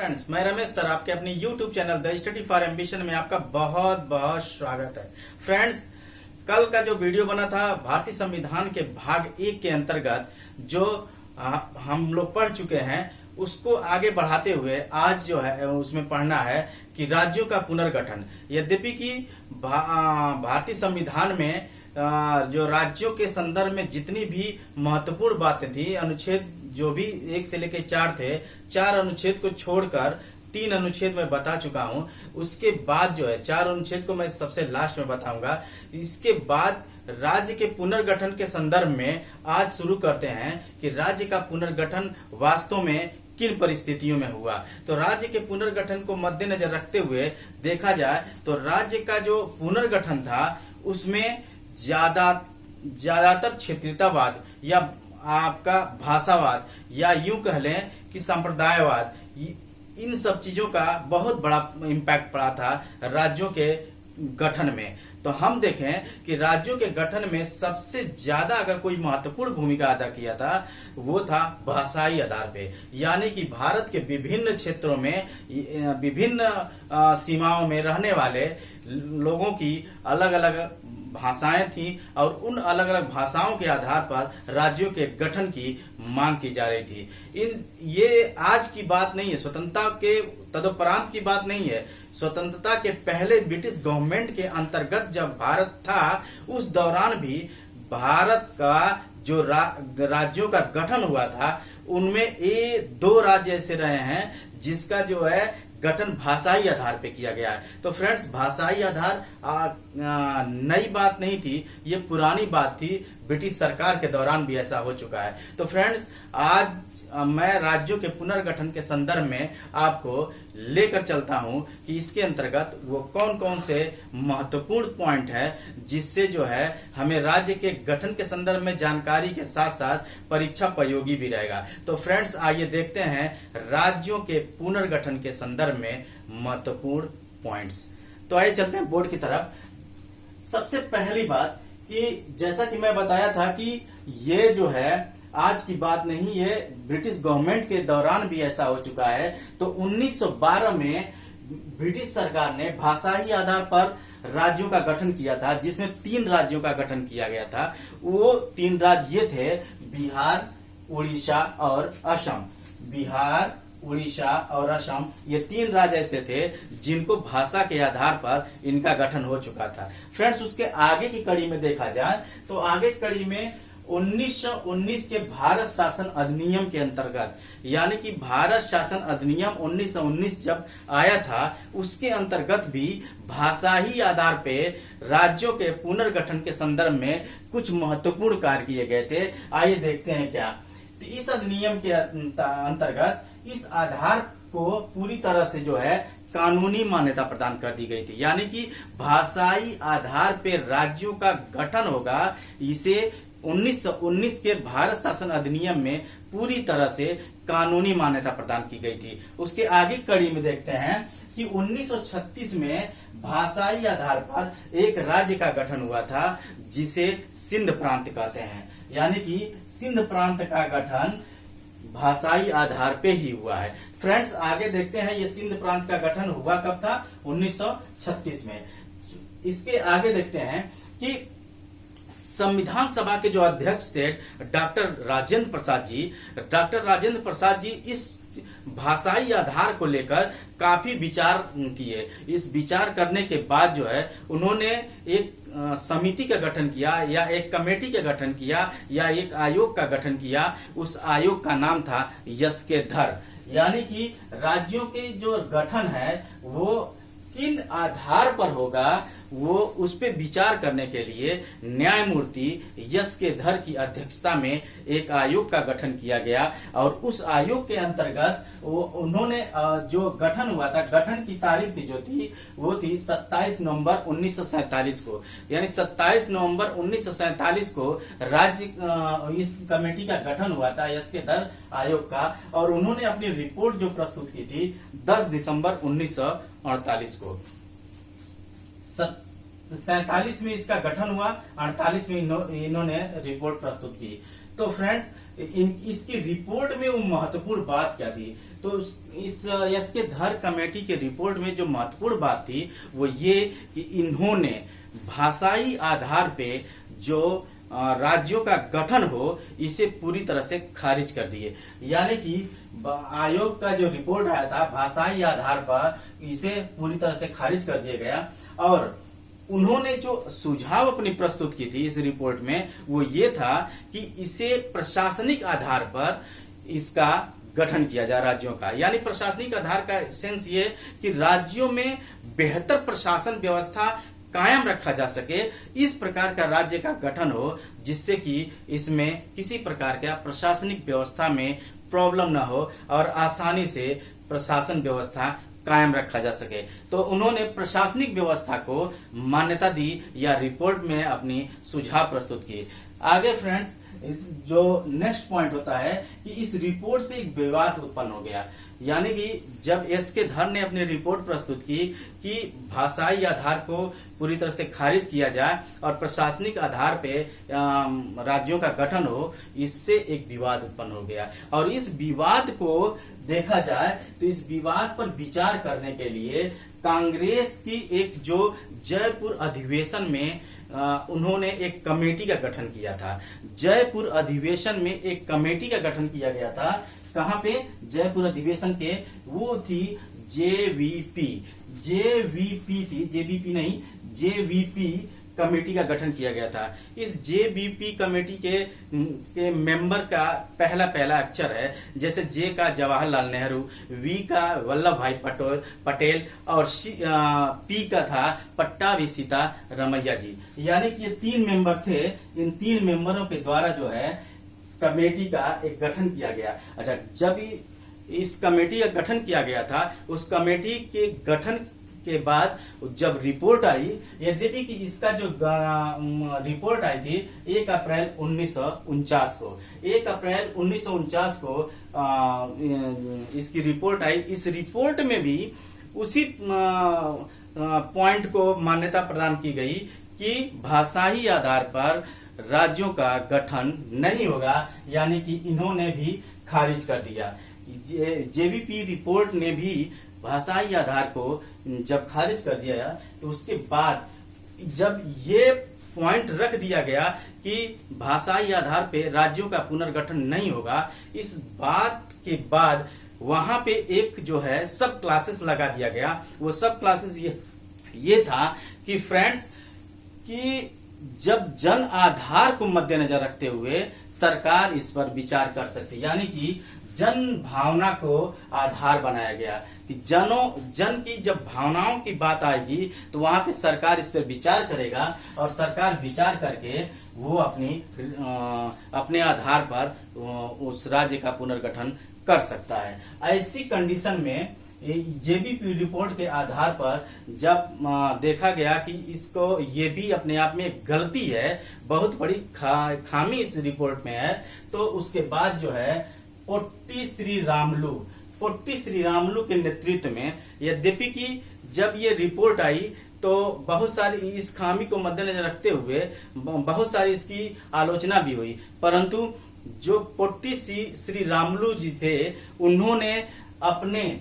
Friends, मैं Ramesh sir आपके अपने YouTube channel the study for ambition में आपका बहुत बहुत स्वागत है। फ्रेंड्स, कल का जो वीडियो बना था भारतीय संविधान के भाग 1 के अंतर्गत जो हम लोग पढ़ चुके हैं उसको आगे बढ़ाते हुए आज जो है उसमें पढ़ना है कि राज्यों का पुनर्गठन। यद्यपि कि भारतीय संविधान में जो राज्यों के संदर्भ में जितनी भी महत्वपूर्ण बातें थी, अनुच्छेद जो भी 1 से लेकर 4 थे, 4 अनुच्छेद को छोड़कर 3 अनुच्छेद मैं बता चुका हूं। उसके बाद जो है 4 अनुच्छेद को मैं सबसे लास्ट में बताऊंगा। इसके बाद राज्य के पुनर्गठन के संदर्भ में आज शुरू करते हैं कि राज्य का पुनर्गठन वास्तव में किन परिस्थितियों में हुआ। तो राज्य के पुनर्गठन को मद्देनजर रखते हुए देखा जाए तो राज्य का जो पुनर्गठन था उसमें ज्यादातर क्षेत्रीयतावाद या आपका भाषावाद या यूं कह लें कि संप्रदायवाद, इन सब चीजों का बहुत बड़ा इम्पैक्ट पड़ा था राज्यों के गठन में। तो हम देखें कि राज्यों के गठन में सबसे ज्यादा अगर कोई महत्वपूर्ण भूमिका अदा किया था वो था भाषाई आधार पे, यानी कि भारत के विभिन्न क्षेत्रों में विभिन्न सीमाओं में रहने वाले लोगों की अलग अलग भाषाएं थी और उन अलग अलग भाषाओं के आधार पर राज्यों के गठन की मांग की जा रही थी। ये आज की बात नहीं है, स्वतंत्रता के तदुपरांत की बात नहीं है। स्वतंत्रता के पहले ब्रिटिश गवर्नमेंट के अंतर्गत जब भारत था उस दौरान भी भारत का जो राज्यों का गठन हुआ था उनमें ये 2 राज्य ऐसे रहे हैं जिसका जो है गठन भाषाई आधार पे किया गया है। तो फ्रेंड्स, भाषाई आधार नई बात नहीं थी, ये पुरानी बात थी। ब्रिटिश सरकार के दौरान भी ऐसा हो चुका है। तो फ्रेंड्स, आज मैं राज्यों के पुनर्गठन के संदर्भ में आपको लेकर चलता हूं कि इसके अंतर्गत वो कौन कौन से महत्वपूर्ण पॉइंट है जिससे जो है हमें राज्य के गठन के संदर्भ में जानकारी के साथ साथ परीक्षा उपयोगी भी रहेगा। तो फ्रेंड्स, आइए देखते हैं राज्यों के पुनर्गठन के संदर्भ में महत्वपूर्ण पॉइंट्स। तो आइए चलते हैं बोर्ड की तरफ। सबसे पहली बात कि जैसा कि मैं बताया था कि ये जो है आज की बात नहीं, ये ब्रिटिश गवर्नमेंट के दौरान भी ऐसा हो चुका है। तो 1912 में ब्रिटिश सरकार ने भाषाई आधार पर राज्यों का गठन किया था, जिसमें 3 राज्यों का गठन किया गया था। वो 3 राज्य ये थे, बिहार, उड़ीसा और असम। बिहार, उड़ीसा और असम, ये 3 राज्य ऐसे थे जिनको भाषा के आधार पर इनका गठन हो चुका था। फ्रेंड्स, उसके आगे की कड़ी में देखा जाए तो आगे कड़ी में 1919 के भारत शासन अधिनियम के अंतर्गत, यानी कि भारत शासन अधिनियम 1919 जब आया था उसके अंतर्गत भी भाषाई आधार पे राज्यों के पुनर्गठन के संदर्भ में कुछ महत्वपूर्ण कार्य किए गए थे। आइए देखते हैं क्या। तो इस अधिनियम के अंतर्गत इस आधार को पूरी तरह से जो है कानूनी मान्यता प्रदान कर दी गई थी, यानी कि भाषाई आधार पे राज्यों का गठन होगा। इसे 1919 के भारत शासन अधिनियम में पूरी तरह से कानूनी मान्यता प्रदान की गई थी। उसके आगे कड़ी में देखते हैं कि 1936 में भाषाई आधार पर एक राज्य का गठन हुआ था जिसे सिंध प्रांत कहते हैं, यानी कि सिंध प्रांत का गठन भाषाई आधार पे ही हुआ है। फ्रेंड्स, आगे देखते हैं ये सिंध प्रांत का गठन हुआ कब था, 1936 में। इसके आगे देखते हैं कि संविधान सभा के जो अध्यक्ष थे डॉक्टर राजेंद्र प्रसाद जी इस भाषाई आधार को लेकर काफी विचार किए। इस विचार करने के बाद जो है उन्होंने एक समिति का गठन किया या एक कमेटी का गठन किया या एक आयोग का गठन किया। उस आयोग का नाम था यस्केधर, यानी कि राज्यों के जो गठन है वो किन आधार पर होगा वो उस पे विचार करने के लिए न्यायमूर्ति यस्केधर की अध्यक्षता में एक आयोग का गठन किया गया। और उस आयोग के अंतर्गत उन्होंने जो गठन हुआ था, गठन की तारीख जो थी वो थी 27 नवंबर 1947 को, यानी 27 नवंबर 1947 को राज्य इस कमेटी का गठन हुआ था यस्केधर आयोग का। और उन्होंने अपनी रिपोर्ट जो प्रस्तुत की थी 10 दिसंबर 1948 को। 47 में इसका गठन हुआ, 48 में इन्होंने रिपोर्ट प्रस्तुत की। तो फ्रेंड्स, इसकी रिपोर्ट में वो महत्वपूर्ण बात क्या थी, तो इस एस के धर कमेटी के रिपोर्ट में जो महत्वपूर्ण बात थी वो ये कि इन्होंने भाषाई आधार पे जो राज्यों का गठन हो इसे पूरी तरह से खारिज कर दिए। यानी कि आयोग का जो रिपोर्ट आया था भाषाई आधार पर इसे पूरी तरह से खारिज कर दिया गया। और उन्होंने जो सुझाव अपनी प्रस्तुत की थी इस रिपोर्ट में वो ये था कि इसे प्रशासनिक आधार पर इसका गठन किया जाए राज्यों का। यानी प्रशासनिक आधार का सेंस ये कि राज्यों में बेहतर प्रशासन व्यवस्था कायम रखा जा सके, इस प्रकार का राज्य का गठन हो जिससे कि इसमें किसी प्रकार का प्रशासनिक व्यवस्था में प्रॉब्लम ना हो और आसानी से प्रशासन व्यवस्था कायम रखा जा सके। तो उन्होंने प्रशासनिक व्यवस्था को मान्यता दी या रिपोर्ट में अपनी सुझाव प्रस्तुत की। आगे फ्रेंड्स इस जो नेक्स्ट पॉइंट होता है कि इस रिपोर्ट से एक विवाद उत्पन्न हो गया। यानी कि जब एस के धर ने अपनी रिपोर्ट प्रस्तुत की कि भाषाई आधार को पूरी तरह से खारिज किया जाए और प्रशासनिक आधार पे राज्यों का गठन हो, इससे एक विवाद उत्पन्न हो गया। और इस विवाद को देखा जाए तो इस विवाद पर विचार करने के लिए कांग्रेस की एक जो जयपुर अधिवेशन में उन्होंने एक कमेटी का गठन किया था। जयपुर अधिवेशन में एक कमेटी का गठन किया गया था। कहां पे? जयपुर अधिवेशन के वो थी जेवीपी थी, जेबीपी नहीं, जेवीपी कमेटी का गठन किया गया था। इस जेबीपी कमेटी के मेंबर का पहला अक्षर है, जैसे जे का जवाहरलाल नेहरू, वी का वल्लभ भाई पटेल और पी का था पट्टाभी सीता रमैया जी। यानी कि ये 3 मेंबर थे। इन 3 मेंबरों के द्वारा जो है कमेटी का एक गठन किया गया। अच्छा, जब इस कमेटी का गठन किया गया था, उस कमेटी के गठन के बाद जब रिपोर्ट आई, यद्यपि कि इसका जो रिपोर्ट आई थी 1 अप्रैल 1949 को, 1 अप्रैल 1949 को इसकी रिपोर्ट आई। इस रिपोर्ट में भी उसी पॉइंट को मान्यता प्रदान की गई कि भाषाई आधार पर राज्यों का गठन नहीं होगा। यानी कि इन्होंने भी खारिज कर दिया। जेबीपी रिपोर्ट ने भी भाषाई आधार को जब खारिज कर दिया तो उसके बाद जब ये पॉइंट रख दिया गया कि भाषाई आधार पे राज्यों का पुनर्गठन नहीं होगा, इस बात के बाद वहां पे एक जो है सब क्लासेस लगा दिया गया। वो सब क्लासेस ये था कि फ्रेंड्स कि जब जन आधार को मद्देनजर रखते हुए सरकार इस पर विचार कर सकती, यानी कि जन भावना को आधार बनाया गया कि जन की जब भावनाओं की बात आएगी तो वहां पे सरकार इस पर विचार करेगा और सरकार विचार करके वो अपने आधार पर उस राज्य का पुनर्गठन कर सकता है। ऐसी कंडीशन में जेबीपी रिपोर्ट के आधार पर जब देखा गया कि इसको ये भी अपने आप में गलती है, बहुत बड़ी खामी इस रिपोर्ट में है, तो उसके बाद जो है पोट्टी श्री रामलू के नेतृत्व में, यद्यपि कि जब ये रिपोर्ट आई तो बहुत सारी इस खामी को मद्देनजर रखते हुए बहुत सारी इसकी आलोचना भी हुई, परंतु जो पोट्टी श्री रामलू जी थे उन्होंने अपने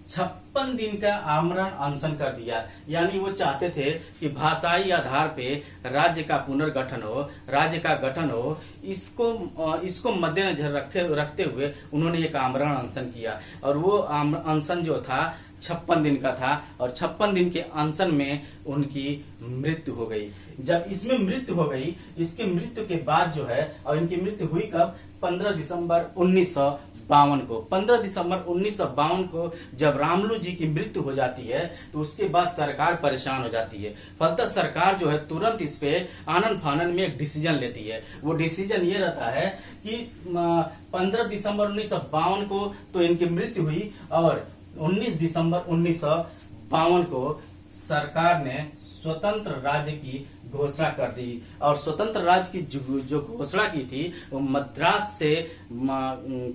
56 दिन का आमरण अनशन कर दिया। यानी वो चाहते थे कि भाषाई आधार पे राज्य का पुनर्गठन हो, राज्य का गठन हो, इसको मद्देनजर रखते हुए उन्होंने एक आमरण अनशन किया। और वो अनशन जो था 56 दिन का था और 56 दिन के अनशन में उनकी मृत्यु हो गई। जब इसमें मृत्यु हो गई, इसके मृत्यु के बाद जो है, और इनकी मृत्यु हुई कब? 15 दिसंबर 1952 को। 15 दिसंबर 1952 को जब रामलू जी की मृत्यु हो जाती है तो उसके बाद सरकार परेशान हो जाती है। फलतः सरकार जो है तुरंत इस पे आनन फानन में एक डिसीजन लेती है। वो डिसीजन ये रहता है कि 15 दिसंबर 1952 को तो इनकी मृत्यु हुई और 19 दिसंबर 1952 को सरकार ने स्वतंत्र राज्य की घोषणा कर दी। और स्वतंत्र राज्य की जो घोषणा की थी वो मद्रास से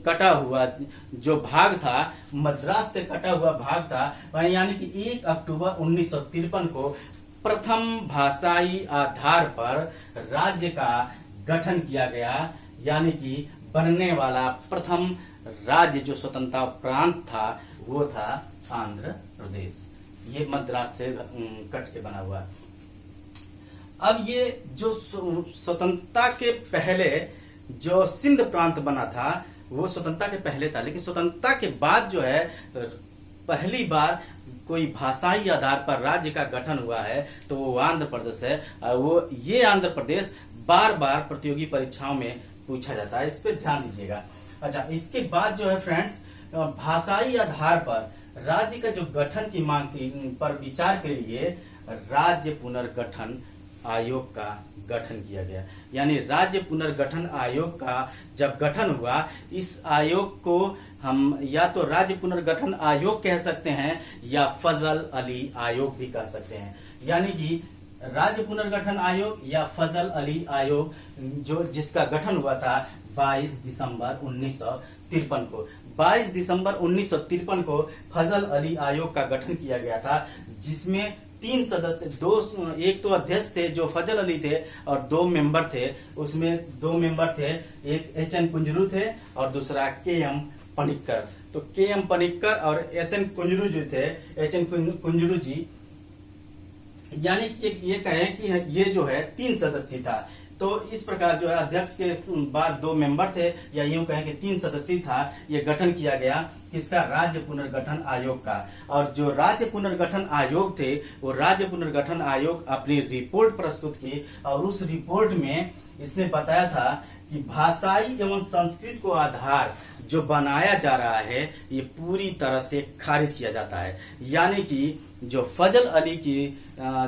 कटा हुआ जो भाग था, मद्रास से कटा हुआ भाग था, यानी कि 1 अक्टूबर 1953 को प्रथम भाषाई आधार पर राज्य का गठन किया गया। यानी कि बनने वाला प्रथम राज्य जो स्वतंत्रता प्रांत था वो था आंध्र प्रदेश। ये मद्रास से कट के बना हुआ है। अब ये जो स्वतंत्रता के पहले जो सिंध प्रांत बना था वो स्वतंत्रता के पहले था, लेकिन स्वतंत्रता के बाद जो है पहली बार कोई भाषाई आधार पर राज्य का गठन हुआ है तो वो आंध्र प्रदेश है। वो ये आंध्र प्रदेश बार बार प्रतियोगी परीक्षाओं में पूछा जाता है, इस पे ध्यान दीजिएगा। अच्छा, इसके बाद जो है फ्रेंड्स, भाषाई आधार पर राज्य का जो गठन की मांग पर विचार के लिए राज्य पुनर्गठन आयोग का गठन किया गया। यानी राज्य पुनर्गठन आयोग का जब गठन हुआ, इस आयोग को हम या तो राज्य पुनर्गठन आयोग कह सकते हैं या फजल अली आयोग भी कह सकते हैं। यानी कि राज्य पुनर्गठन आयोग या फजल अली आयोग जो जिसका गठन हुआ था 22 दिसंबर 1953 को। 22 दिसंबर 1953 को फजल अली आयोग का गठन किया गया था, जिसमें 3 सदस्य, एक तो अध्यक्ष थे जो फजल अली थे और 2 मेंबर थे। उसमें 2 मेंबर थे, एक एच.एन. कुंजरू थे और दूसरा के.एम. पनिक्कर। तो के.एम. पनिक्कर और एस.एन. कुंजरू जो थे, एच.एन. कुंजरू जी, यानी कि ये कहें कि ये जो है 3 सदस्य था। तो इस प्रकार जो है अध्यक्ष के बाद 2 मेंबर थे, या यूं कहें कि 3 सदस्य था। ये गठन किया गया किसका? राज्य पुनर्गठन आयोग का। और जो राज्य पुनर्गठन आयोग थे वो राज्य पुनर्गठन आयोग अपनी रिपोर्ट प्रस्तुत की और उस रिपोर्ट में इसने बताया था कि भाषाई एवं संस्कृत को आधार जो बनाया जा रहा है ये पूरी तरह से खारिज किया जाता है। यानी कि जो फजल अली की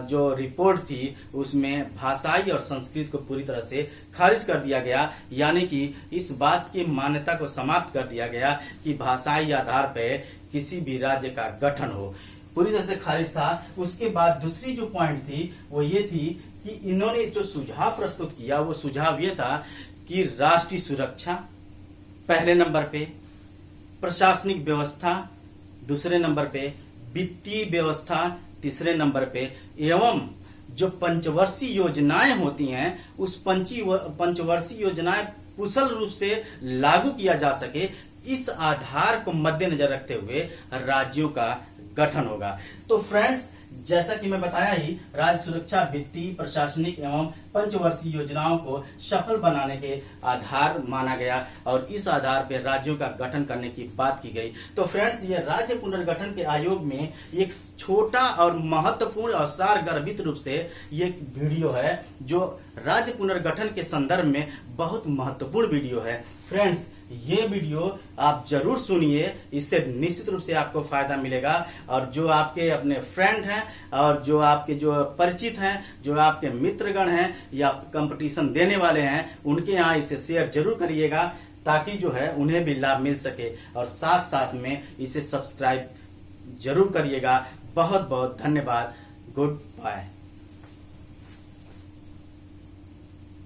जो रिपोर्ट थी उसमें भाषाई और संस्कृत को पूरी तरह से खारिज कर दिया गया। यानी कि इस बात की मान्यता को समाप्त कर दिया गया कि भाषाई आधार पर किसी भी राज्य का गठन हो, पूरी तरह से खारिज था। उसके बाद दूसरी जो पॉइंट थी वो ये थी कि इन्होंने जो सुझाव प्रस्तुत किया वो सुझाव ये था कि राष्ट्रीय सुरक्षा पहले नंबर पे, प्रशासनिक व्यवस्था दूसरे नंबर पे, वित्तीय व्यवस्था तीसरे नंबर पे, एवं जो पंचवर्षीय योजनाएं होती हैं उस पंचवर्षीय योजनाएं कुशल रूप से लागू किया जा सके, इस आधार को मद्देनजर रखते हुए राज्यों का गठन होगा। तो फ्रेंड्स, जैसा कि मैं बताया ही, राज्य सुरक्षा, वित्तीय, प्रशासनिक एवं पंचवर्षीय योजनाओं को सफल बनाने के आधार माना गया और इस आधार पर राज्यों का गठन करने की बात की गई। तो फ्रेंड्स, ये राज्य पुनर्गठन के आयोग में एक छोटा और महत्वपूर्ण और सारगर्भित रूप से ये वीडियो है जो राज्य पुनर्गठन के संदर्भ में बहुत महत्वपूर्ण वीडियो है। फ्रेंड्स, ये वीडियो आप जरूर सुनिए, इससे निश्चित रूप से आपको फायदा मिलेगा। और जो आपके अपने फ्रेंड हैं और जो आपके जो परिचित हैं, जो आपके मित्रगण हैं या कंपटीशन देने वाले हैं, उनके यहाँ इसे शेयर जरूर करिएगा ताकि जो है उन्हें भी लाभ मिल सके। और साथ साथ में इसे सब्सक्राइब जरूर करिएगा। बहुत बहुत धन्यवाद। Good bye.